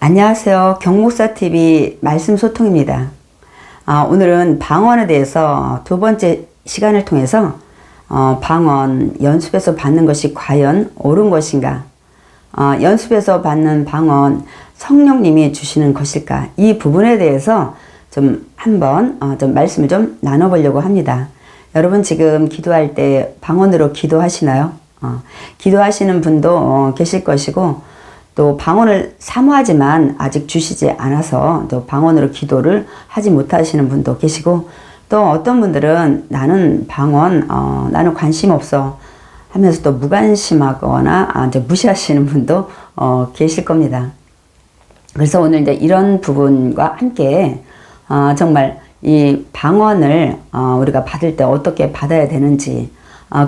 안녕하세요. 경목사TV 말씀소통입니다. 오늘은 방언에 대해서 두 번째 시간을 통해서 방언 연습에서 받는 것이 과연 옳은 것인가, 연습에서 받는 방언 성령님이 주시는 것일까, 이 부분에 대해서 좀 한번 좀 말씀을 좀 나눠보려고 합니다. 여러분 지금 기도할 때 방언으로 기도하시나요? 기도하시는 분도 계실 것이고, 또 방언을 사모하지만 아직 주시지 않아서 또 방언으로 기도를 하지 못하시는 분도 계시고, 또 어떤 분들은 나는 방언 나는 관심 없어 하면서 또 무관심하거나 이제 무시하시는 분도 계실 겁니다. 그래서 오늘 이제 이런 부분과 함께 정말 이 방언을 우리가 받을 때 어떻게 받아야 되는지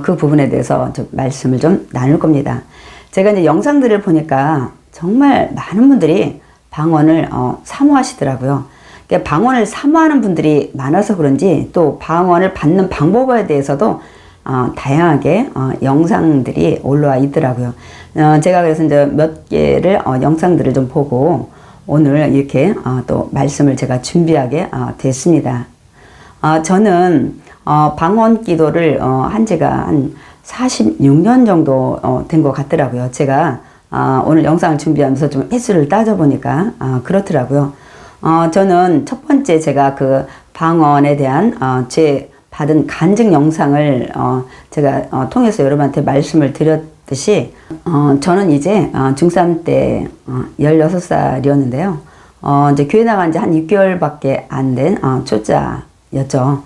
그 부분에 대해서 좀 말씀을 좀 나눌 겁니다. 제가 이제 영상들을 보니까 정말 많은 분들이 방언을 사모하시더라고요. 그러니까 방언을 사모하는 분들이 많아서 그런지 또 방언을 받는 방법에 대해서도 다양하게 영상들이 올라와 있더라고요. 제가 그래서 이제 몇 개를 영상들을 좀 보고 오늘 이렇게 또 말씀을 제가 준비하게 됐습니다. 저는 방언 기도를 한 지가 한 46년 정도 된 것 같더라고요. 제가 오늘 영상을 준비하면서 좀 횟수를 따져보니까 그렇더라고요. 저는 첫 번째 제가 그 방언에 대한 제 받은 간증 영상을 제가 통해서 여러분한테 말씀을 드렸듯이 저는 이제 중3 때 16살이었는데요. 이제 교회 나간 지 한 6개월밖에 안 된 초짜였죠.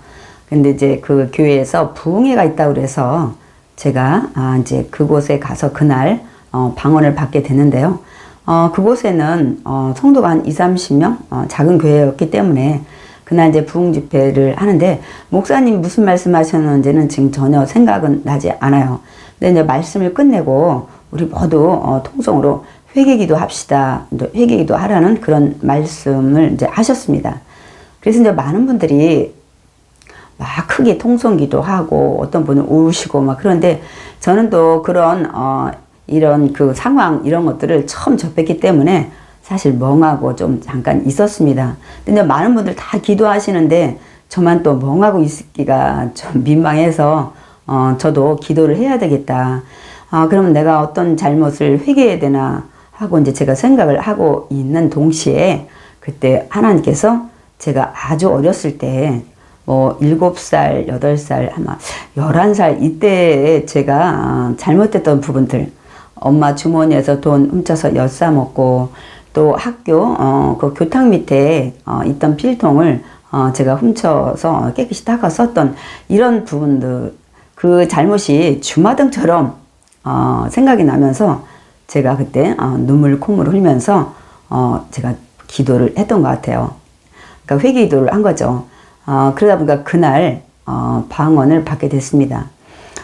근데 이제 그 교회에서 부흥회가 있다고 그래서 제가 이제 그곳에 가서 그날 방언을 받게 됐는데요. 그곳에는 성도가 한 20-30명 작은 교회였기 때문에 그날 이제 부흥 집회를 하는데 목사님 무슨 말씀하셨는지는 지금 전혀 생각은 나지 않아요. 근데 이제 말씀을 끝내고 우리 모두 통성으로 회개기도 합시다. 회개기도 하라는 그런 말씀을 이제 하셨습니다. 그래서 이제 많은 분들이 막 크게 통성기도 하고 어떤 분은 우시고 막 그런데 저는 또 그런 이런 그 상황 이런 것들을 처음 접했기 때문에 사실 멍하고 좀 잠깐 있었습니다. 근데 많은 분들 다 기도하시는데 저만 또 멍하고 있기가 좀 민망해서 저도 기도를 해야 되겠다. 그러면 내가 어떤 잘못을 회개해야 되나 하고 이제 제가 생각을 하고 있는 동시에 그때 하나님께서 제가 아주 어렸을 때 7살, 8살, 아마 11살 이때에 제가 잘못했던 부분들, 엄마 주머니에서 돈 훔쳐서 엿싸먹고, 또 학교 그 교탁 밑에 있던 필통을 제가 훔쳐서 깨끗이 닦아 썼던 이런 부분들, 그 잘못이 주마등처럼 생각이 나면서 제가 그때 눈물 콧물을 흘리면서 제가 기도를 했던 것 같아요. 그러니까 회개 기도를 한 거죠. 그러다 보니까 그날 방언을 받게 됐습니다.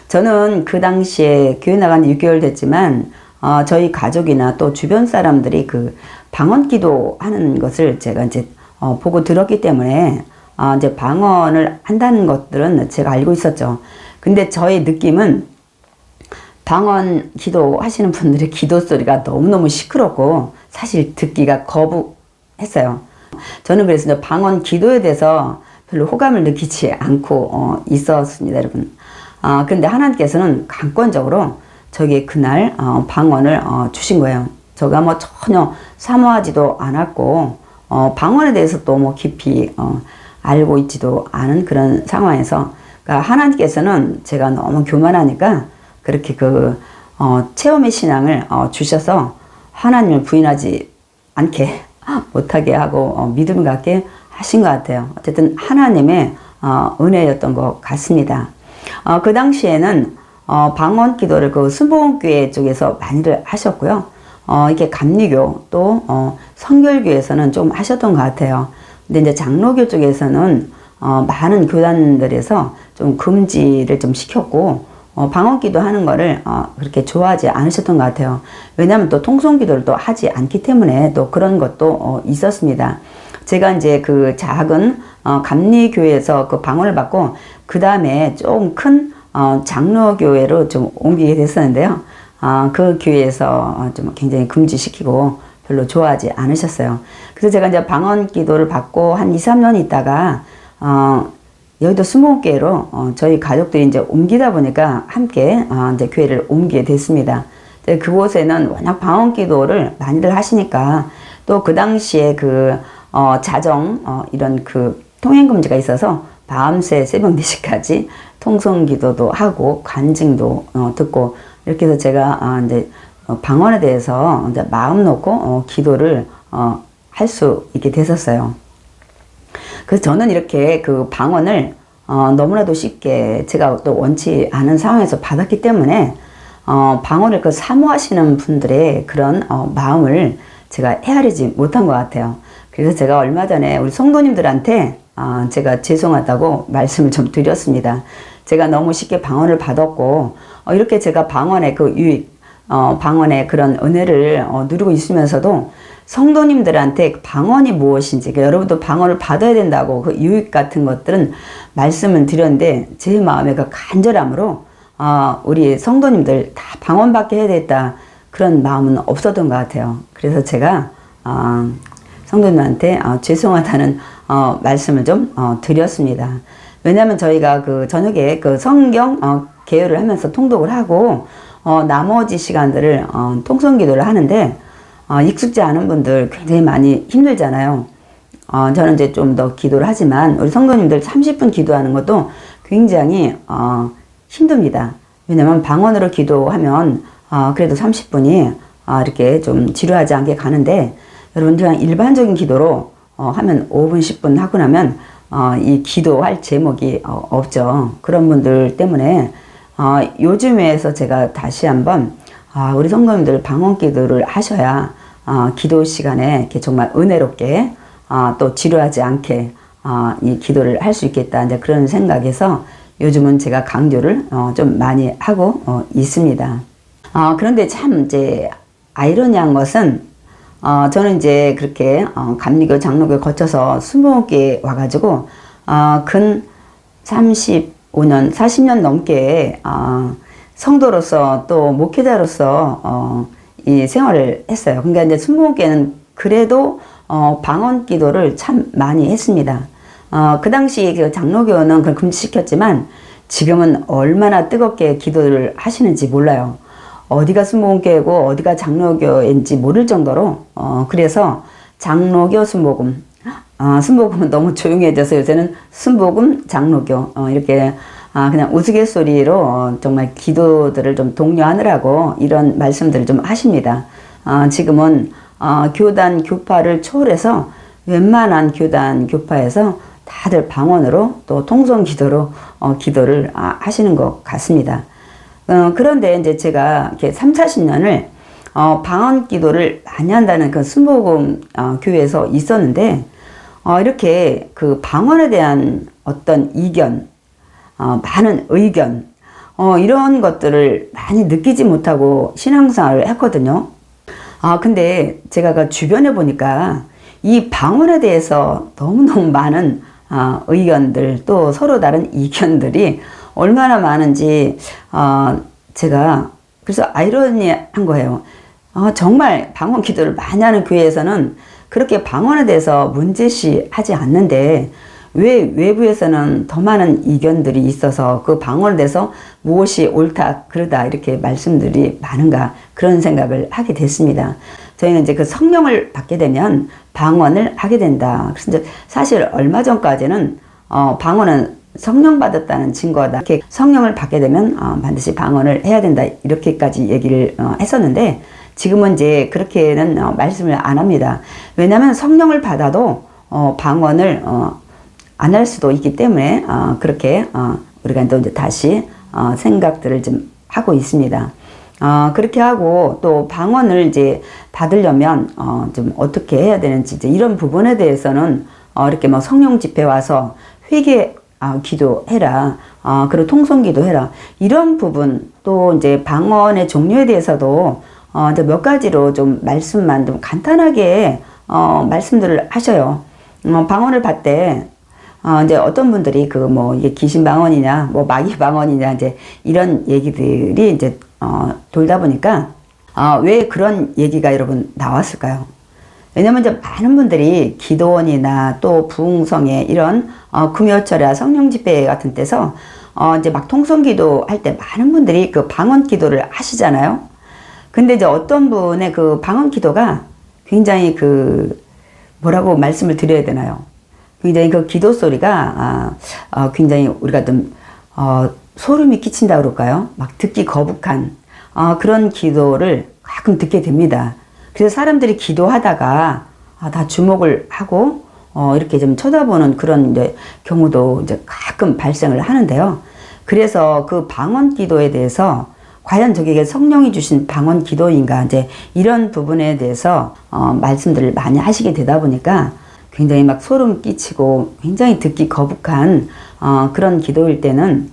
저는 그 당시에 교회 나간 지 6개월 됐지만 저희 가족이나 또 주변 사람들이 그 방언 기도하는 것을 제가 이제 보고 들었기 때문에 이제 방언을 한다는 것들은 제가 알고 있었죠. 근데 저의 느낌은 방언 기도하시는 분들의 기도 소리가 너무너무 시끄럽고 사실 듣기가 거부했어요. 저는 그래서 이제 방언 기도에 대해서 별로 호감을 느끼지 않고 있었습니다, 여러분. 근데 하나님께서는 강권적으로 저에게 그날 방언을 주신 거예요. 제가 뭐 전혀 사모하지도 않았고 방언에 대해서 또 뭐 깊이 알고 있지도 않은 그런 상황에서, 그러니까 하나님께서는 제가 너무 교만하니까 그렇게 그 체험의 신앙을 주셔서 하나님을 부인하지 않게 못하게 하고 믿음 갖게 하신 것 같아요. 어쨌든 하나님의 은혜였던 것 같습니다. 그 당시에는 방언 기도를 그 순복음교회 쪽에서 많이들 하셨고요. 이렇게 감리교 또 성결교에서는 좀 하셨던 것 같아요. 근데 이제 장로교 쪽에서는 많은 교단들에서 좀 금지를 좀 시켰고 방언 기도하는 거를 그렇게 좋아하지 않으셨던 것 같아요. 왜냐하면 또 통성 기도를 또 하지 않기 때문에 또 그런 것도 있었습니다. 제가 이제 그 작은 감리교회에서 그 방언을 받고 그 다음에 좀 큰 장로교회로 좀 옮기게 됐었는데요. 그 교회에서 좀 굉장히 금지시키고 별로 좋아하지 않으셨어요. 그래서 제가 이제 방언 기도를 받고 한 2, 3년 있다가, 여의도 수목교회로, 저희 가족들이 이제 옮기다 보니까 함께, 이제 교회를 옮기게 됐습니다. 그곳에는 워낙 방언 기도를 많이들 하시니까 또 그 당시에 이런 통행금지가 있어서 밤새 새벽 4시까지 통성 기도도 하고 간증도 듣고 이렇게 해서 제가 이제 방언에 대해서 이제 마음 놓고 기도를 할 수 있게 됐었어요. 그래서 저는 이렇게 그 방언을 너무나도 쉽게 제가 또 원치 않은 상황에서 받았기 때문에 방언을 사모하시는 분들의 그런 마음을 제가 헤아리지 못한 것 같아요. 그래서 제가 얼마 전에 우리 성도님들한테 제가 죄송하다고 말씀을 좀 드렸습니다. 제가 너무 쉽게 방언을 받았고 이렇게 제가 방언의 유익, 방언의 그런 은혜를 누리고 있으면서도 성도님들한테 방언이 무엇인지, 그러니까 여러분도 방언을 받아야 된다고 그 유익 같은 것들은 말씀을 드렸는데 제 마음의 그 간절함으로 우리 성도님들 다 방언 받게 해야 되겠다 그런 마음은 없었던 것 같아요. 그래서 제가 성도님한테 죄송하다는 말씀을 좀 드렸습니다. 왜냐하면 저희가 저녁에 성경 개요를 하면서 통독을 하고 나머지 시간들을 통성 기도를 하는데 익숙지 않은 분들 굉장히 많이 힘들잖아요. 저는 이제 좀 더 기도를 하지만 우리 성도님들 30분 기도하는 것도 굉장히 힘듭니다. 왜냐면 방언으로 기도하면 그래도 30분이 이렇게 좀 지루하지 않게 가는데 여러분 그냥 일반적인 기도로 하면 5분 10분 하고 나면 이 기도할 제목이 없죠. 그런 분들 때문에 요즘에서 제가 다시 한번 우리 성도님들 방언 기도를 하셔야 기도 시간에 이렇게 정말 은혜롭게 또 지루하지 않게 이 기도를 할 수 있겠다 이제 그런 생각에서 요즘은 제가 강조를 좀 많이 하고 있습니다. 그런데 참 이제 아이러니한 것은 저는 이제 그렇게 감리교 장로교 거쳐서 20개 와가지고 근 35년 40년 넘게 성도로서 또 목회자로서 이 생활을 했어요. 그러니까 이제 20개는 그래도 방언 기도를 참 많이 했습니다. 그 당시 장로교는 그걸 금지시켰지만 지금은 얼마나 뜨겁게 기도를 하시는지 몰라요. 어디가 순복음교회고 어디가 장로교인지 모를 정도로 그래서 장로교 순복음, 순복음은 너무 조용해져서 요새는 순복음 장로교 이렇게 그냥 우스갯소리로 정말 기도들을 좀 독려하느라고 이런 말씀들을 좀 하십니다. 지금은 교단 교파를 초월해서 웬만한 교단 교파에서 다들 방언으로 또 통성 기도로 기도를 하시는 것 같습니다. 그런데 이제 제가 이렇게 3, 40년을 방언 기도를 많이 한다는 그 순복음 교회에서 있었는데 이렇게 그 방언에 대한 어떤 이견, 많은 의견, 이런 것들을 많이 느끼지 못하고 신앙생활을 했거든요. 근데 제가 그 주변에 보니까 이 방언에 대해서 너무너무 많은 의견들 또 서로 다른 이견들이 얼마나 많은지 제가 그래서 아이러니한 거예요. 정말 방언 기도를 많이 하는 교회에서는 그렇게 방언에 대해서 문제시하지 않는데 왜 외부에서는 더 많은 이견들이 있어서 그 방언에 대해서 무엇이 옳다 그르다 이렇게 말씀들이 많은가 그런 생각을 하게 됐습니다. 저희는 이제 그 성령을 받게 되면 방언을 하게 된다. 그래서 이제 사실 얼마 전까지는 방언은 성령 받았다는 증거다. 이렇게 성령을 받게 되면 반드시 방언을 해야 된다. 이렇게까지 얘기를 했었는데 지금은 이제 그렇게는 말씀을 안 합니다. 왜냐하면 성령을 받아도 방언을 안 할 수도 있기 때문에 그렇게 우리가 또 이제 다시 생각들을 좀 하고 있습니다. 그렇게 하고 또 방언을 이제 받으려면 좀 어떻게 해야 되는지 이제 이런 부분에 대해서는 이렇게 뭐 성령 집회 와서 회개 기도해라. 그리고 통성 기도해라. 이런 부분 또 이제 방언의 종류에 대해서도 이제 몇 가지로 좀 말씀만 좀 간단하게 말씀들을 하셔요. 방언을 받되 이제 어떤 분들이 이게 귀신 방언이냐, 뭐 마귀 방언이냐, 이제 이런 얘기들이 이제 돌다 보니까 왜 그런 얘기가 여러분 나왔을까요? 왜냐면 이제 많은 분들이 기도원이나 또 부흥성회 이런 금요철이나 성령 집회 같은 데서 이제 막 통성기도 할 때 많은 분들이 그 방언 기도를 하시잖아요. 근데 이제 어떤 분의 그 방언 기도가 굉장히 그 뭐라고 말씀을 드려야 되나요? 굉장히 그 기도 소리가 굉장히 우리가 좀 소름이 끼친다 그럴까요? 막 듣기 거북한 그런 기도를 가끔 듣게 됩니다. 그래서 사람들이 기도하다가 다 주목을 하고 이렇게 좀 쳐다보는 그런 이제 경우도 이제 가끔 발생을 하는데요. 그래서 그 방언 기도에 대해서 과연 저게 성령이 주신 방언 기도인가 이제 이런 부분에 대해서 말씀들을 많이 하시게 되다 보니까 굉장히 막 소름 끼치고 굉장히 듣기 거북한 그런 기도일 때는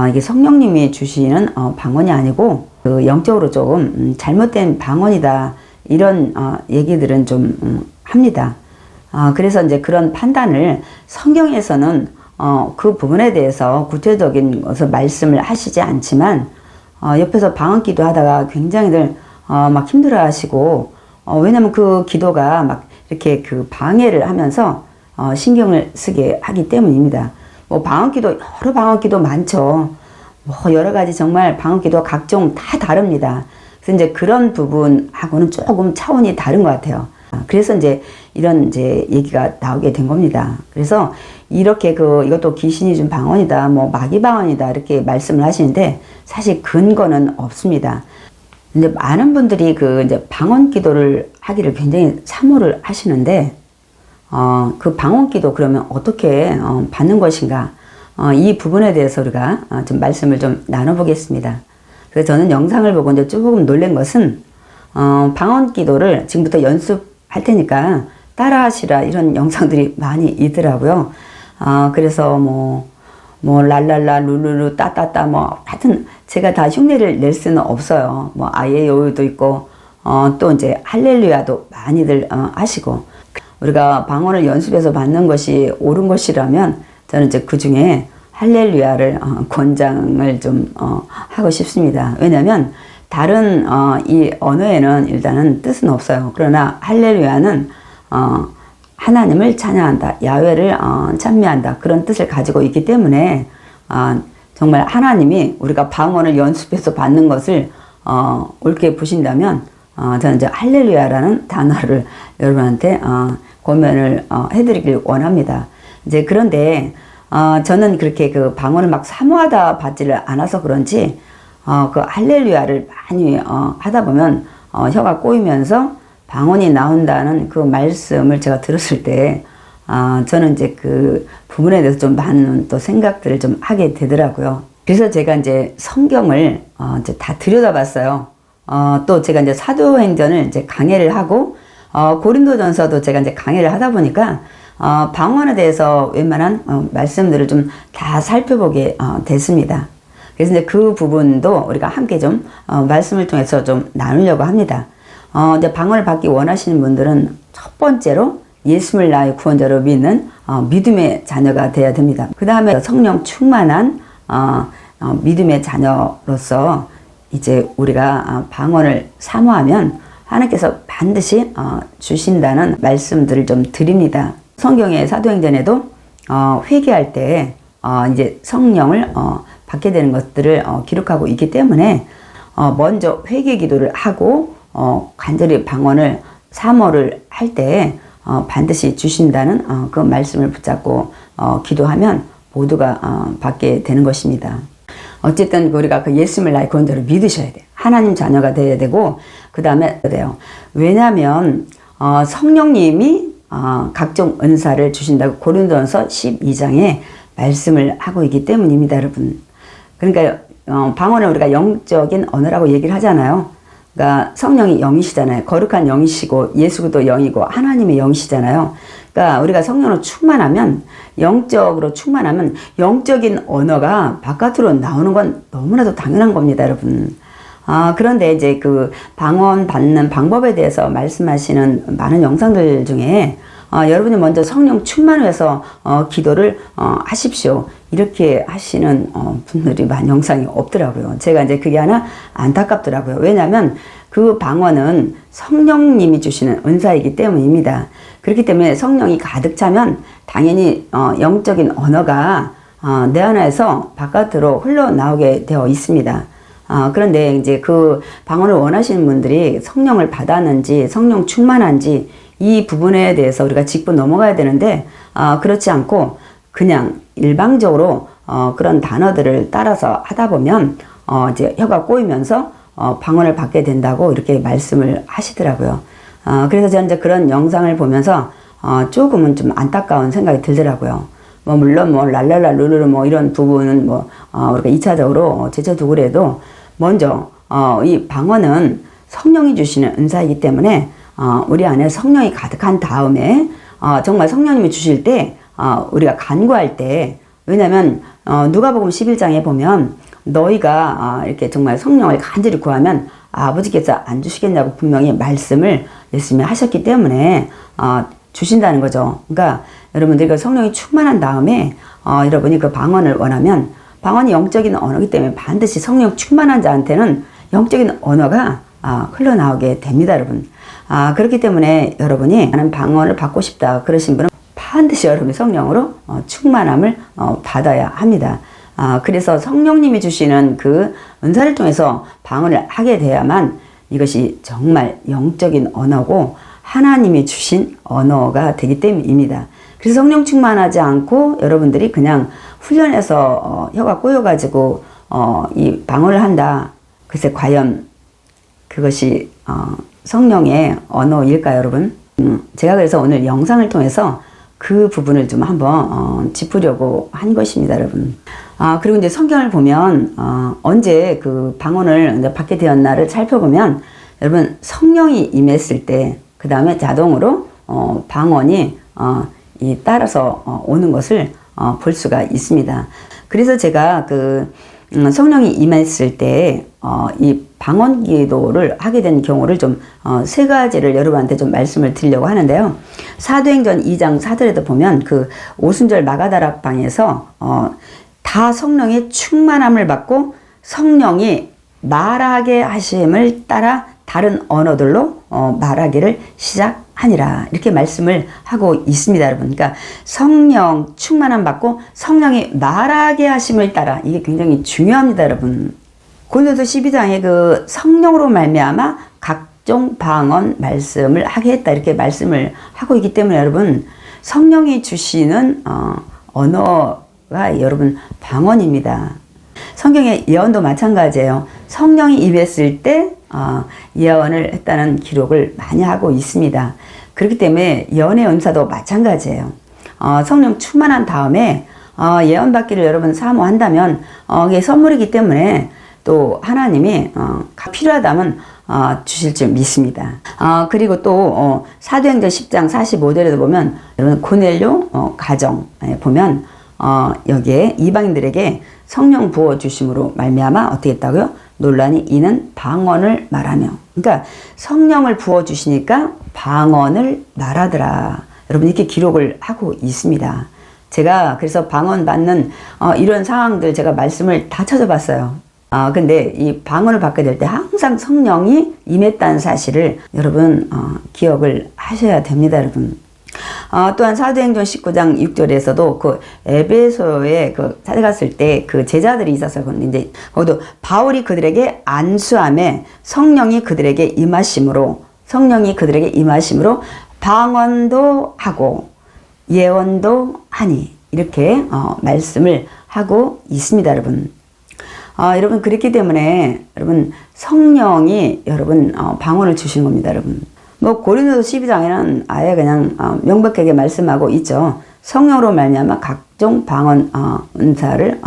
이게 성령님이 주시는 방언이 아니고 그 영적으로 조금 잘못된 방언이다 이런 얘기들은 좀 합니다. 그래서 이제 그런 판단을 성경에서는 그 부분에 대해서 구체적인 것을 말씀을 하시지 않지만 옆에서 방언 기도하다가 굉장히들 막 힘들어 하시고 왜냐면 그 기도가 막 이렇게 그 방해를 하면서 신경을 쓰게 하기 때문입니다. 뭐 방언 기도 여러 방언 기도 많죠. 뭐 여러 가지 정말 방언 기도 각종 다 다릅니다. 그래서 이제 그런 부분하고는 조금 차원이 다른 것 같아요. 그래서 이제 이런 이제 얘기가 나오게 된 겁니다. 그래서 이렇게 이것도 귀신이 준 방언이다, 뭐 마귀 방언이다 이렇게 말씀을 하시는데 사실 근거는 없습니다. 이제 많은 분들이 이제 방언 기도를 하기를 굉장히 사모를 하시는데 그 방언 기도 그러면 어떻게 받는 것인가? 이 부분에 대해서 우리가 좀 말씀을 좀 나눠보겠습니다. 그래서 저는 영상을 보고 이제 조금 놀란 것은 방언 기도를 지금부터 연습할 테니까 따라하시라 이런 영상들이 많이 있더라고요. 그래서 뭐 랄랄라 룰루루 따따따 뭐 하여튼 제가 다 흉내를 낼 수는 없어요. 뭐 아예 요요도 있고 또 이제 할렐루야도 많이들 하시고 우리가 방언을 연습해서 받는 것이 옳은 것이라면 저는 이제 그 중에 할렐루야를 권장을 좀 하고 싶습니다. 왜냐하면 다른 이 언어에는 일단은 뜻은 없어요. 그러나 할렐루야는 하나님을 찬양한다, 야훼를 찬미한다 그런 뜻을 가지고 있기 때문에 정말 하나님이 우리가 방언을 연습해서 받는 것을 옳게 보신다면 저는 이제 할렐루야라는 단어를 여러분한테 권면을 해드리길 원합니다. 이제 그런데 저는 그렇게 그 방언을 막 사모하다 받지를 않아서 그런지 그 할렐루야를 많이 하다 보면 혀가 꼬이면서 방언이 나온다는 그 말씀을 제가 들었을 때 저는 이제 그 부분에 대해서 좀 많은 또 생각들을 좀 하게 되더라고요. 그래서 제가 이제 성경을 이제 다 들여다봤어요. 또 제가 이제 사도행전을 이제 강해를 하고 고린도전서도 제가 이제 강해를 하다 보니까 방언에 대해서 웬만한 말씀들을 좀 다 살펴보게 됐습니다. 그래서 이제 그 부분도 우리가 함께 좀 말씀을 통해서 좀 나누려고 합니다. 이제 방언을 받기 원하시는 분들은 첫 번째로 예수를 나의 구원자로 믿는 믿음의 자녀가 되어야 됩니다. 그 다음에 성령 충만한 믿음의 자녀로서 이제 우리가 방언을 사모하면 하나님께서 반드시 주신다는 말씀들을 좀 드립니다. 성경의 사도행전에도 회개할 때 이제 성령을 받게 되는 것들을 기록하고 있기 때문에 먼저 회개 기도를 하고 간절히 방언을 사모를 할 때 반드시 주신다는 그 말씀을 붙잡고 기도하면 모두가 받게 되는 것입니다. 어쨌든 우리가 그 예수님을 나의 구원자로 믿으셔야 돼요. 하나님 자녀가 되어야 되고 그 다음에 돼요. 왜냐하면 성령님이 각종 은사를 주신다고 고린도전서 12장에 말씀을 하고 있기 때문입니다, 여러분. 그러니까 방언을 우리가 영적인 언어라고 얘기를 하잖아요. 그러니까 성령이 영이시잖아요. 거룩한 영이시고 예수도 영이고 하나님의 영이시잖아요. 그러니까 우리가 성령으로 충만하면 영적으로 충만하면 영적인 언어가 바깥으로 나오는 건 너무나도 당연한 겁니다, 여러분. 그런데 이제 그 방언 받는 방법에 대해서 말씀하시는 많은 영상들 중에 여러분이 먼저 성령 충만을 해서 기도를 하십시오. 이렇게 하시는 분들이 많은 영상이 없더라고요. 제가 이제 그게 하나 안타깝더라고요. 왜냐하면 그 방언은 성령님이 주시는 은사이기 때문입니다. 그렇기 때문에 성령이 가득 차면 당연히 영적인 언어가 내 안에서 바깥으로 흘러나오게 되어 있습니다. 그런데 이제 그 방언을 원하시는 분들이 성령을 받았는지 성령 충만한지 이 부분에 대해서 우리가 짚고 넘어가야 되는데 그렇지 않고 그냥 일방적으로 그런 단어들을 따라서 하다 보면 이제 혀가 꼬이면서 방언을 받게 된다고 이렇게 말씀을 하시더라고요. 그래서 저는 이제 그런 영상을 보면서 조금은 좀 안타까운 생각이 들더라고요. 물론 랄랄라 루루루 이런 부분은 우리가 2차적으로 제쳐두고 그래도 먼저 이 방언은 성령이 주시는 은사이기 때문에 우리 안에 성령이 가득한 다음에 정말 성령님이 주실 때 우리가 간구할 때, 왜냐면 누가복음 11장에 보면 너희가 이렇게 정말 성령을 간절히 구하면 아버지께서 안 주시겠냐고 분명히 말씀을 예수님이 하셨기 때문에 주신다는 거죠. 그러니까 여러분들이 그 성령이 충만한 다음에 여러분이 그 방언을 원하면, 방언이 영적인 언어이기 때문에 반드시 성령 충만한 자한테는 영적인 언어가 흘러나오게 됩니다, 여러분. 그렇기 때문에 여러분이 나는 방언을 받고 싶다 그러신 분은 반드시 여러분이 성령으로 충만함을 받아야 합니다. 그래서 성령님이 주시는 그 은사를 통해서 방언을 하게 돼야만 이것이 정말 영적인 언어고 하나님이 주신 언어가 되기 때문입니다. 그래서 성령 충만하지 않고 여러분들이 그냥 훈련해서 혀가 꼬여가지고 이 방언을 한다. 글쎄 과연 그것이 성령의 언어일까요, 여러분? 제가 그래서 오늘 영상을 통해서 그 부분을 좀 한번 짚으려고 한 것입니다, 여러분. 그리고 이제 성경을 보면 언제 그 방언을 이제 받게 되었나를 살펴보면 여러분 성령이 임했을 때 그 다음에 자동으로 방언이 따라서 오는 것을 볼 수가 있습니다. 그래서 제가 그 성령이 임했을 때 이 방언 기도를 하게 된 경우를 좀 세 가지를 여러분한테 좀 말씀을 드리려고 하는데요. 사도행전 2장 4절에도 보면 그 오순절 마가다락 방에서 다 성령의 충만함을 받고 성령이 말하게 하심을 따라 다른 언어들로 말하기를 시작하니라, 이렇게 말씀을 하고 있습니다, 여러분. 그러니까 성령 충만함 받고 성령이 말하게 하심을 따라, 이게 굉장히 중요합니다, 여러분. 고린도서 12장에 그 성령으로 말미암아 각종 방언 말씀을 하게 했다, 이렇게 말씀을 하고 있기 때문에 여러분 성령이 주시는 언어가 여러분 방언입니다. 성경의 예언도 마찬가지예요. 성령이 임했을 때 예언을 했다는 기록을 많이 하고 있습니다. 그렇기 때문에 예언의 은사도 마찬가지예요. 성령 충만한 다음에 예언 받기를 여러분 사모한다면 이게 선물이기 때문에 또 하나님이 필요하다면 주실 줄 믿습니다. 그리고 또 사도행전 10장 45절에도 보면 여러분 고넬료 가정에 보면 여기에 이방인들에게 성령 부어 주심으로 말미암아 어떻게 했다고요? 논란이 이는 방언을 말하며. 그러니까 성령을 부어 주시니까 방언을 말하더라. 여러분 이렇게 기록을 하고 있습니다. 제가 그래서 방언 받는 이런 상황들 제가 말씀을 다 찾아봤어요. 근데 이 방언을 받게 될 때 항상 성령이 임했다는 사실을 여러분 기억을 하셔야 됩니다, 여러분. 또한 사도행전 19장 6절에서도 그 에베소에 그 찾아갔을 때 그 제자들이 있었어요. 이제 거기도 바울이 그들에게 안수함에 성령이 그들에게 임하심으로 방언도 하고 예언도 하니, 이렇게 말씀을 하고 있습니다, 여러분. 여러분 그렇기 때문에 여러분 성령이 여러분 방언을 주신 겁니다, 여러분. 고린도서 12장에는 아예 그냥 명백하게 말씀하고 있죠. 성령으로 말미암아 각종 방언 은사를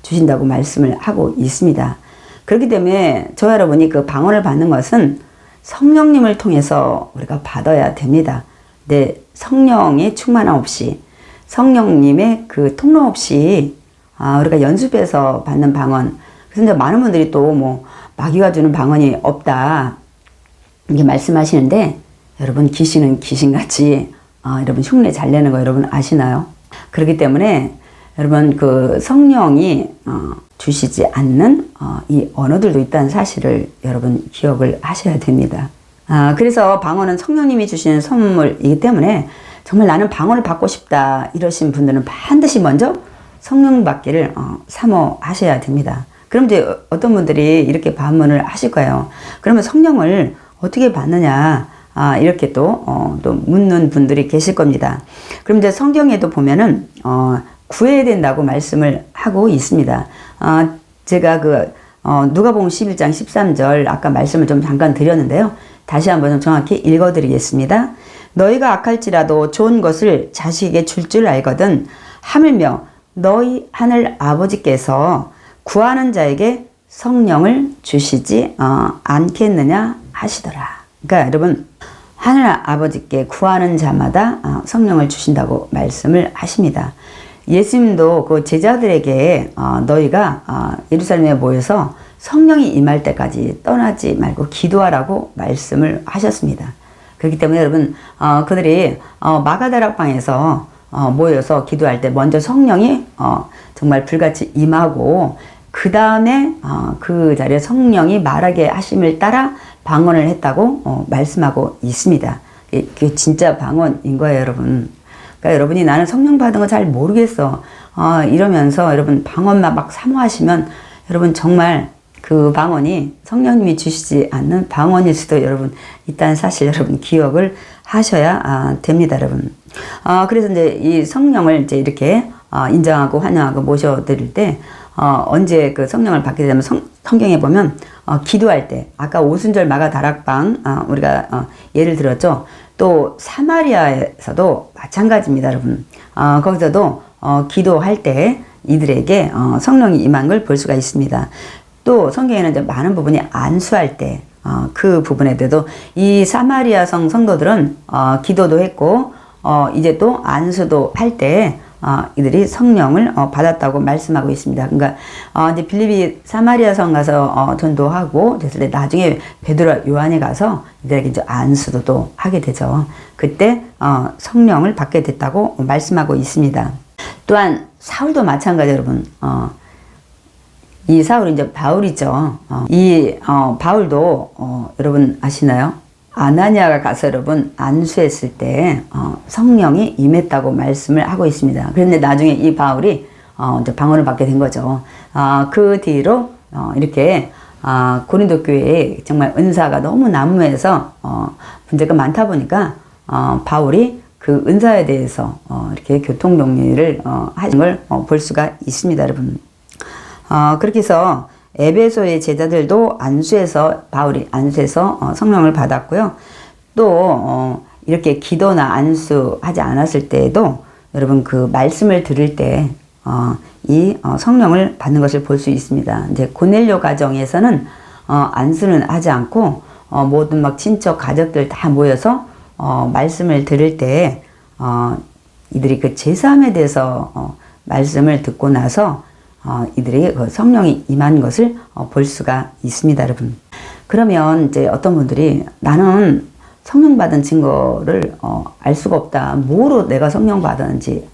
주신다고 말씀을 하고 있습니다. 그렇기 때문에 저 여러분이 그 방언을 받는 것은 성령님을 통해서 우리가 받아야 됩니다. 네, 성령의 충만함 없이, 성령님의 그 통로 없이 우리가 연습해서 받는 방언. 그래서 이제 많은 분들이 또 마귀가 주는 방언이 없다 이렇게 말씀하시는데, 여러분 귀신은 귀신같이 여러분 흉내 잘 내는 거 여러분 아시나요? 그렇기 때문에 여러분 그 성령이 주시지 않는 이 언어들도 있다는 사실을 여러분 기억을 하셔야 됩니다. 그래서 방언은 성령님이 주시는 선물이기 때문에 정말 나는 방언을 받고 싶다 이러신 분들은 반드시 먼저 성령 받기를 사모하셔야 됩니다. 그럼 이제 어떤 분들이 이렇게 반문을 하실 거예요. 그러면 성령을 어떻게 받느냐 이렇게 또 묻는 분들이 계실 겁니다. 그럼 이제 성경에도 보면은 구해야 된다고 말씀을 하고 있습니다. 제가 누가복음 11장 13절 아까 말씀을 좀 잠깐 드렸는데요. 다시 한번 좀 정확히 읽어드리겠습니다. 너희가 악할지라도 좋은 것을 자식에게 줄 줄 알거든 하물며 너희 하늘 아버지께서 구하는 자에게 성령을 주시지 않겠느냐 하시더라. 그러니까 여러분 하늘 아버지께 구하는 자마다 성령을 주신다고 말씀을 하십니다. 예수님도 그 제자들에게 너희가 예루살렘에 모여서 성령이 임할 때까지 떠나지 말고 기도하라고 말씀을 하셨습니다. 그렇기 때문에 여러분 그들이 마가다락방에서 모여서 기도할 때 먼저 성령이 정말 불같이 임하고 그 다음에 그 자리에 성령이 말하게 하심을 따라 방언을 했다고 말씀하고 있습니다. 그게 진짜 방언인 거예요, 여러분. 그러니까 여러분이 나는 성령 받은 거 잘 모르겠어 이러면서 여러분 방언만 막 사모하시면 여러분 정말 그 방언이 성령님이 주시지 않는 방언일 수도 여러분 있다는 사실 여러분 기억을 하셔야 됩니다, 여러분. 그래서 이제 이 성령을 이제 이렇게 인정하고 환영하고 모셔드릴 때 언제 그 성령을 받게 되면 성경에 보면 기도할 때 아까 오순절 마가다락방 우리가 예를 들었죠. 또 사마리아에서도 마찬가지입니다, 여러분. 거기서도 기도할 때 이들에게 성령이 임한 걸 볼 수가 있습니다. 또 성경에는 이제 많은 부분이 안수할 때 그 부분에 대해도 이 사마리아 성도들은 기도도 했고 이제 또 안수도 할 때 이들이 성령을 받았다고 말씀하고 있습니다. 그러니까 이제 빌립이 사마리아 성 가서 전도하고 됐을 때 나중에 베드로와 요한이 가서 이들에게 이제 안수도 또 하게 되죠. 그때 성령을 받게 됐다고 말씀하고 있습니다. 또한 사울도 마찬가지 여러분. 이 사울이 이제 바울이죠. 이 바울도 여러분 아시나요? 아나니아가 가서 여러분 안수했을 때 성령이 임했다고 말씀을 하고 있습니다. 그런데 나중에 이 바울이 이제 방언을 받게 된 거죠. 그 뒤로 이렇게 고린도 교회에 정말 은사가 너무 난무해서 문제가 많다 보니까 바울이 그 은사에 대해서 이렇게 교통정리를 하신 걸 볼 수가 있습니다, 여러분. 그렇게 해서 에베소의 제자들도 바울이 안수해서 성령을 받았고요. 또 이렇게 기도나 안수하지 않았을 때에도 여러분 그 말씀을 들을 때 이 성령을 받는 것을 볼 수 있습니다. 이제 고넬료 가정에서는 안수는 하지 않고 모든 막 친척 가족들 다 모여서 말씀을 들을 때 이들이 그 제사함에 대해서 말씀을 듣고 나서 이들에게 그 성령이 임한 것을 볼 수가 있습니다, 여러분. 그러면 이제 어떤 분들이 나는 성령 받은 증거를 알 수가 없다. 뭐로 내가 성령 받았는지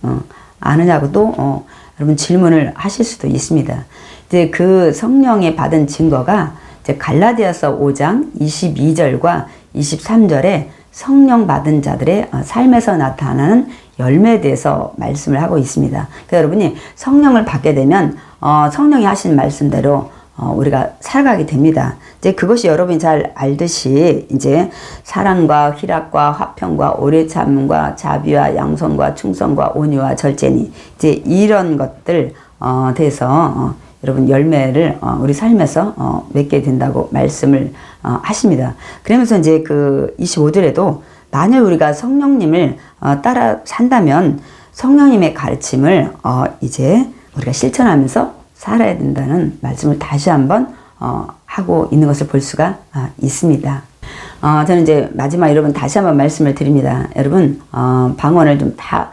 아느냐고 또 여러분 질문을 하실 수도 있습니다. 이제 그 성령에 받은 증거가 이제 갈라디아서 5장 22절과 23절에 성령 받은 자들의 삶에서 나타나는 열매에 대해서 말씀을 하고 있습니다. 그러니까 여러분이 성령을 받게 되면 성령이 하신 말씀대로 우리가 살아가게 됩니다. 이제 그것이 여러분이 잘 알듯이 이제 사랑과 희락과 화평과 오래 참음과 자비와 양선과 충성과 온유와 절제니 이제 이런 것들 대해서 여러분 열매를 우리 삶에서 맺게 된다고 말씀을 하십니다. 그러면서 이제 그 25절에도 만일 우리가 성령님을 따라 산다면 성령님의 가르침을 이제 우리가 실천하면서 살아야 된다는 말씀을 다시 한번 하고 있는 것을 볼 수가 있습니다. 저는 이제 마지막 여러분 다시 한번 말씀을 드립니다. 여러분 방언을 좀 다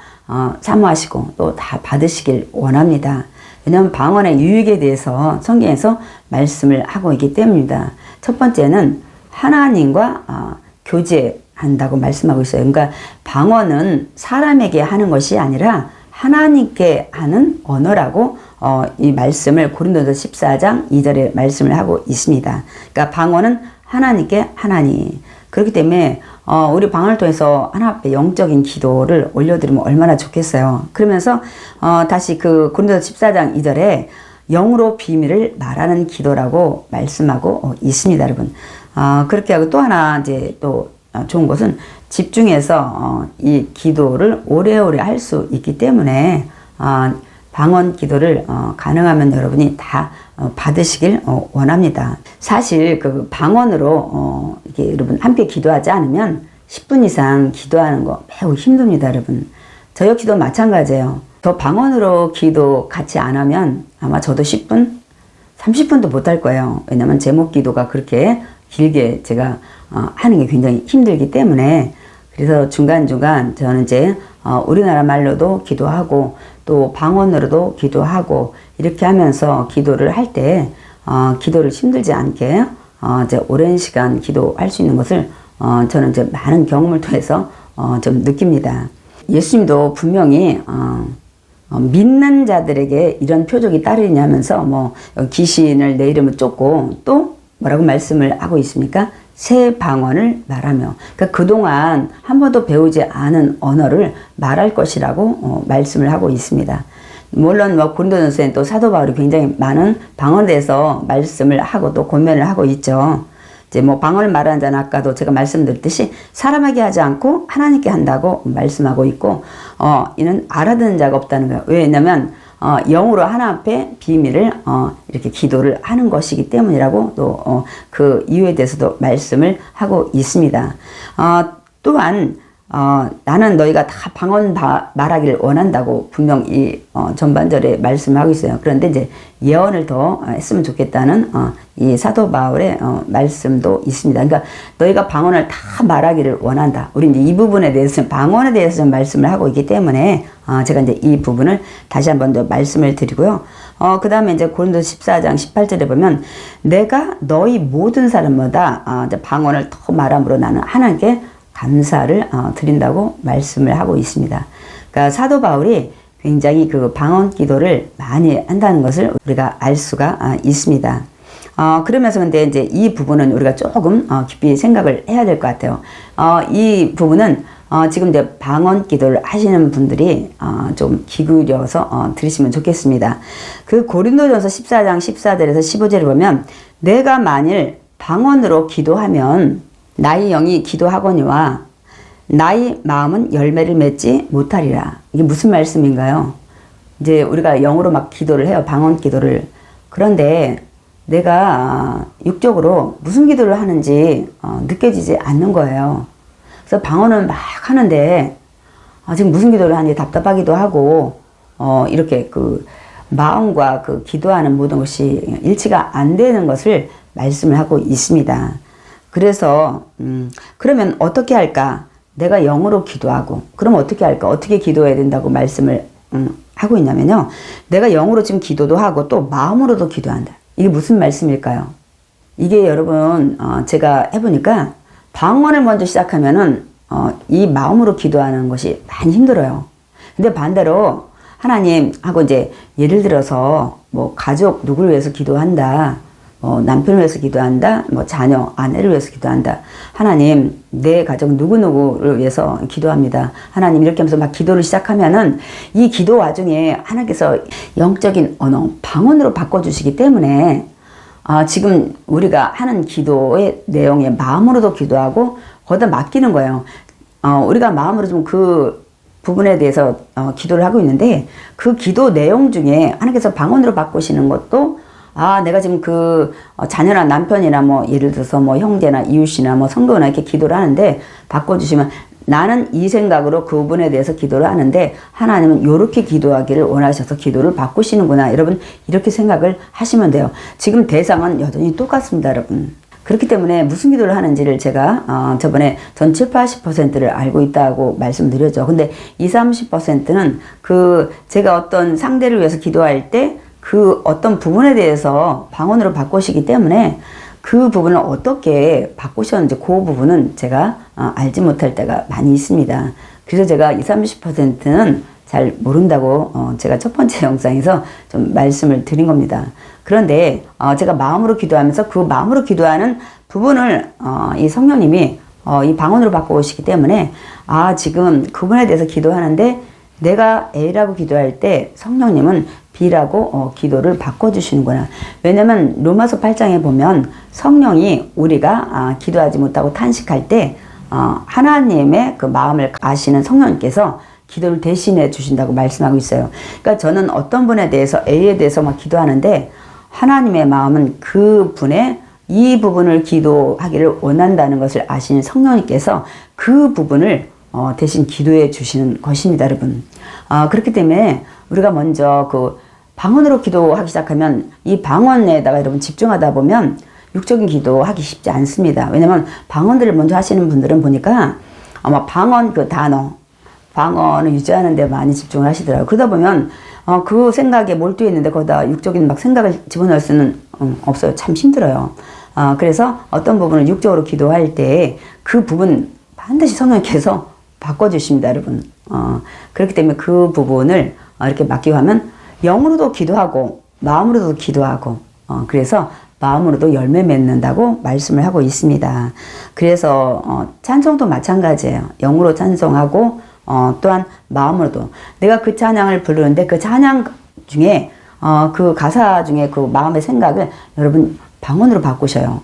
사모하시고 또 다 받으시길 원합니다. 왜냐하면 방언의 유익에 대해서 성경에서 말씀을 하고 있기 때문입니다. 첫 번째는 하나님과 교제한다고 말씀하고 있어요. 그러니까 방언은 사람에게 하는 것이 아니라 하나님께 하는 언어라고 이 말씀을 고린도서 14장 2절에 말씀을 하고 있습니다. 그러니까 방언은 하나님께 하나니. 그렇기 때문에 우리 방언을 통해서 하나 앞에 영적인 기도를 올려드리면 얼마나 좋겠어요. 그러면서 다시 그 고린도서 14장 2절에 영으로 비밀을 말하는 기도라고 말씀하고 있습니다, 여러분. 그렇게 하고 또 하나 이제 또 좋은 것은 집중해서 이 기도를 오래오래 할 수 있기 때문에 방언 기도를 가능하면 여러분이 다 받으시길 원합니다. 사실 그 방언으로 이게 여러분 함께 기도하지 않으면 10분 이상 기도하는 거 매우 힘듭니다, 여러분. 저 역시도 마찬가지예요. 저 방언으로 기도 같이 안 하면 아마 저도 10분, 30분도 못 할 거예요. 왜냐면 제목 기도가 그렇게 길게 제가 하는 게 굉장히 힘들기 때문에. 그래서 중간중간 저는 이제 우리나라 말로도 기도하고 또 방언으로도 기도하고 이렇게 하면서 기도를 할 때 기도를 힘들지 않게 이제 오랜 시간 기도할 수 있는 것을 저는 이제 많은 경험을 통해서 좀 느낍니다. 예수님도 분명히 믿는 자들에게 이런 표적이 따르냐면서 뭐 귀신을 내 이름을 쫓고 또 뭐라고 말씀을 하고 있습니까? 새 방언을 말하며. 그러니까 그동안 한 번도 배우지 않은 언어를 말할 것이라고 말씀을 하고 있습니다. 물론 뭐 고린도전서에 또 사도 바울이 굉장히 많은 방언에 대해서 말씀을 하고 또 권면을 하고 있죠. 이제 뭐 방언을 말하는 자는 아까도 제가 말씀드렸듯이 사람에게 하지 않고 하나님께 한다고 말씀하고 있고, 이는 알아듣는 자가 없다는 거예요. 왜냐면 영으로 하나 앞에 비밀을 이렇게 기도를 하는 것이기 때문이라고 또 그 이유에 대해서도 말씀을 하고 있습니다. 또한 나는 너희가 다 방언 말하기를 원한다고 분명 이 전반절에 말씀하고 있어요. 그런데 이제 예언을 더 했으면 좋겠다는 이 사도 바울의 말씀도 있습니다. 그러니까 너희가 방언을 다 말하기를 원한다. 우리 이제 이 부분에 대해서 방언에 대해서 좀 말씀을 하고 있기 때문에 제가 이제 이 부분을 다시 한번 더 말씀을 드리고요. 그 다음에 이제 고린도서 14장 18절에 보면 내가 너희 모든 사람마다 이제 방언을 더 말함으로 나는 하나님께 감사를 드린다고 말씀을 하고 있습니다. 그러니까 사도 바울이 굉장히 그 방언 기도를 많이 한다는 것을 우리가 알 수가 있습니다. 그러면서 근데 이제 이 부분은 우리가 조금 깊이 생각을 해야 될 것 같아요. 이 부분은 지금 이제 방언 기도를 하시는 분들이 좀 기울여서 들으시면 좋겠습니다. 그 고린도전서 14장 14절에서 15절을 보면 내가 만일 방언으로 기도하면 나의 영이 기도하거니와 나의 마음은 열매를 맺지 못하리라. 이게 무슨 말씀인가요? 이제 우리가 영으로 막 기도를 해요. 방언 기도를. 그런데 내가 육적으로 무슨 기도를 하는지 느껴지지 않는 거예요. 그래서 방언을 막 하는데 지금 무슨 기도를 하는지 답답하기도 하고 이렇게 그 마음과 그 기도하는 모든 것이 일치가 안 되는 것을 말씀을 하고 있습니다. 그래서 그러면 어떻게 할까? 내가 영으로 기도하고 그럼 어떻게 할까? 어떻게 기도해야 된다고 말씀을 하고 있냐면요. 내가 영으로 지금 기도도 하고 또 마음으로도 기도한다. 이게 무슨 말씀일까요? 이게 여러분 제가 해보니까 방언을 먼저 시작하면은 이 마음으로 기도하는 것이 많이 힘들어요. 근데 반대로 하나님하고 이제 예를 들어서 뭐 가족 누구를 위해서 기도한다. 남편을 위해서 기도한다. 뭐 자녀, 아내를 위해서 기도한다. 하나님, 내 가족 누구누구를 위해서 기도합니다. 하나님 이렇게 하면서 막 기도를 시작하면은 이 기도 와중에 하나님께서 영적인 언어, 방언으로 바꿔주시기 때문에 지금 우리가 하는 기도의 내용에 마음으로도 기도하고 거기다 맡기는 거예요. 우리가 마음으로 좀 그 부분에 대해서 기도를 하고 있는데 그 기도 내용 중에 하나님께서 방언으로 바꾸시는 것도 내가 지금 그 자녀나 남편이나 뭐 예를 들어서 뭐 형제나 이웃이나 뭐 성도나 이렇게 기도를 하는데 바꿔주시면 나는 이 생각으로 그 부분에 대해서 기도를 하는데 하나님은 이렇게 기도하기를 원하셔서 기도를 바꾸시는구나. 여러분 이렇게 생각을 하시면 돼요. 지금 대상은 여전히 똑같습니다, 여러분. 그렇기 때문에 무슨 기도를 하는지를 제가 저번에 전 7, 80%를 알고 있다고 말씀드렸죠. 근데 20, 30%는 그 제가 어떤 상대를 위해서 기도할 때 그 어떤 부분에 대해서 방언으로 바꾸시기 때문에 그 부분을 어떻게 바꾸셨는지 그 부분은 제가 알지 못할 때가 많이 있습니다. 그래서 제가 20, 30%는 잘 모른다고 제가 첫 번째 영상에서 좀 말씀을 드린 겁니다. 그런데 제가 마음으로 기도하면서 그 마음으로 기도하는 부분을 이 성령님이 이 방언으로 바꿔오시기 때문에 지금 그분에 대해서 기도하는데 내가 A라고 기도할 때 성령님은 B라고 기도를 바꿔주시는구나. 왜냐면 로마서 8장에 보면 성령이 우리가 기도하지 못하고 탄식할 때 하나님의 그 마음을 아시는 성령님께서 기도를 대신해 주신다고 말씀하고 있어요. 그러니까 저는 어떤 분에 대해서 A에 대해서 막 기도하는데 하나님의 마음은 그 분의 이 부분을 기도하기를 원한다는 것을 아시는 성령님께서 그 부분을 대신 기도해 주시는 것입니다, 여러분. 그렇기 때문에 우리가 먼저 그 방언으로 기도하기 시작하면 이 방언에다가 여러분 집중하다 보면 육적인 기도하기 쉽지 않습니다. 왜냐면 방언들을 먼저 하시는 분들은 보니까 아마 방언 그 단어, 방언을 유지하는 데 많이 집중을 하시더라고요. 그러다 보면 그 생각에 몰두해 있는데 거기다 육적인 막 생각을 집어넣을 수는 없어요. 참 힘들어요. 그래서 어떤 부분을 육적으로 기도할 때 그 부분 반드시 성령께서 바꿔주십니다, 여러분. 그렇기 때문에 그 부분을 이렇게 맡기고 하면 영으로도 기도하고 마음으로도 기도하고 그래서 마음으로도 열매 맺는다고 말씀을 하고 있습니다. 그래서 찬송도 마찬가지예요. 영으로 찬송하고 또한 마음으로도 내가 그 찬양을 부르는데 그 찬양 중에 그 가사 중에 그 마음의 생각을 여러분 방언으로 바꾸셔요.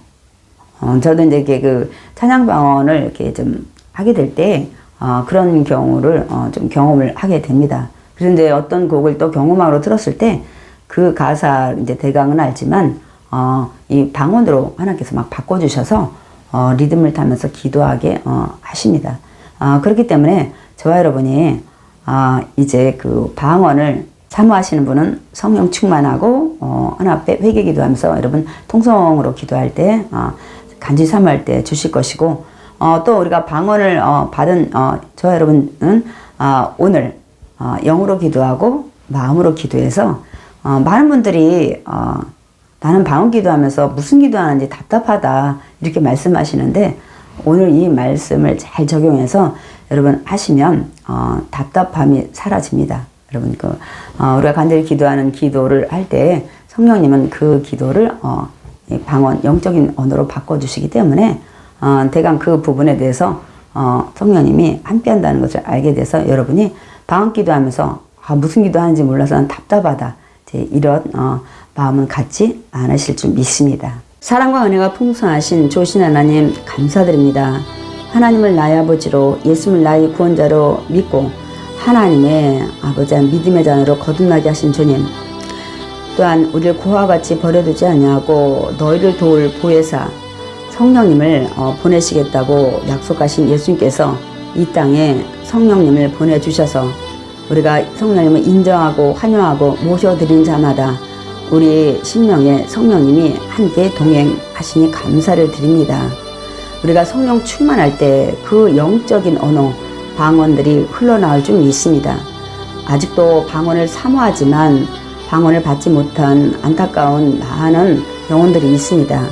저도 이제 이렇게 그 찬양 방언을 이렇게 좀 하게 될 때 그런 경우를 좀 경험을 하게 됩니다. 그런데 어떤 곡을 또 경험으로 들었을 때 그 가사 이제 대강은 알지만 이 방언으로 하나님께서 막 바꿔주셔서 리듬을 타면서 기도하게 하십니다. 그렇기 때문에 저와 여러분이 이제 그 방언을 사모하시는 분은 성령 충만하고 하나 앞에 회개 기도하면서 여러분 통성으로 기도할 때 간지 사모할 때 주실 것이고 또 우리가 방언을 받은 저와 여러분은 오늘 영으로 기도하고 마음으로 기도해서 많은 분들이 나는 방언 기도하면서 무슨 기도하는지 답답하다 이렇게 말씀하시는데 오늘 이 말씀을 잘 적용해서 여러분 하시면 답답함이 사라집니다. 여러분 우리가 간절히 기도하는 기도를 할 때 성령님은 그 기도를 방언 영적인 언어로 바꿔주시기 때문에 대강 그 부분에 대해서 성령님이 함께한다는 것을 알게 돼서 여러분이 방언 기도하면서 무슨 기도하는지 몰라서 난 답답하다 이런 마음은 갖지 않으실 줄 믿습니다. 사랑과 은혜가 풍성하신 조신 하나님 감사드립니다. 하나님을 나의 아버지로 예수님을 나의 구원자로 믿고 하나님의 아버지 믿음의 자녀로 거듭나게 하신 주님, 또한 우리를 고와 같이 버려두지 아니하고 너희를 도울 보혜사 성령님을 보내시겠다고 약속하신 예수님께서 이 땅에 성령님을 보내주셔서 우리가 성령님을 인정하고 환영하고 모셔드린 자마다 우리 심령에 성령님이 함께 동행하시니 감사를 드립니다. 우리가 성령 충만할 때 그 영적인 언어, 방언들이 흘러나올 줄 믿습니다. 아직도 방언을 사모하지만 방언을 받지 못한 안타까운 많은 영혼들이 있습니다.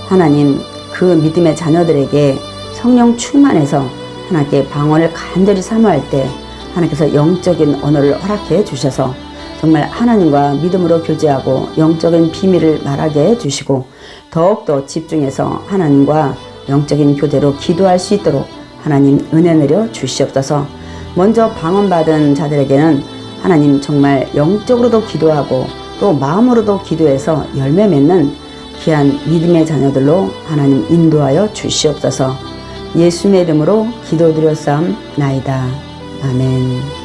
하나님, 그 믿음의 자녀들에게 성령 충만해서 하나님께 방언을 간절히 사모할 때 하나님께서 영적인 언어를 허락해 주셔서 정말 하나님과 믿음으로 교제하고 영적인 비밀을 말하게 해주시고 더욱더 집중해서 하나님과 영적인 교제로 기도할 수 있도록 하나님 은혜 내려 주시옵소서. 먼저 방언받은 자들에게는 하나님 정말 영적으로도 기도하고 또 마음으로도 기도해서 열매 맺는 귀한 믿음의 자녀들로 하나님 인도하여 주시옵소서. 예수님의 이름으로 기도드렸사옵나이다. 아멘.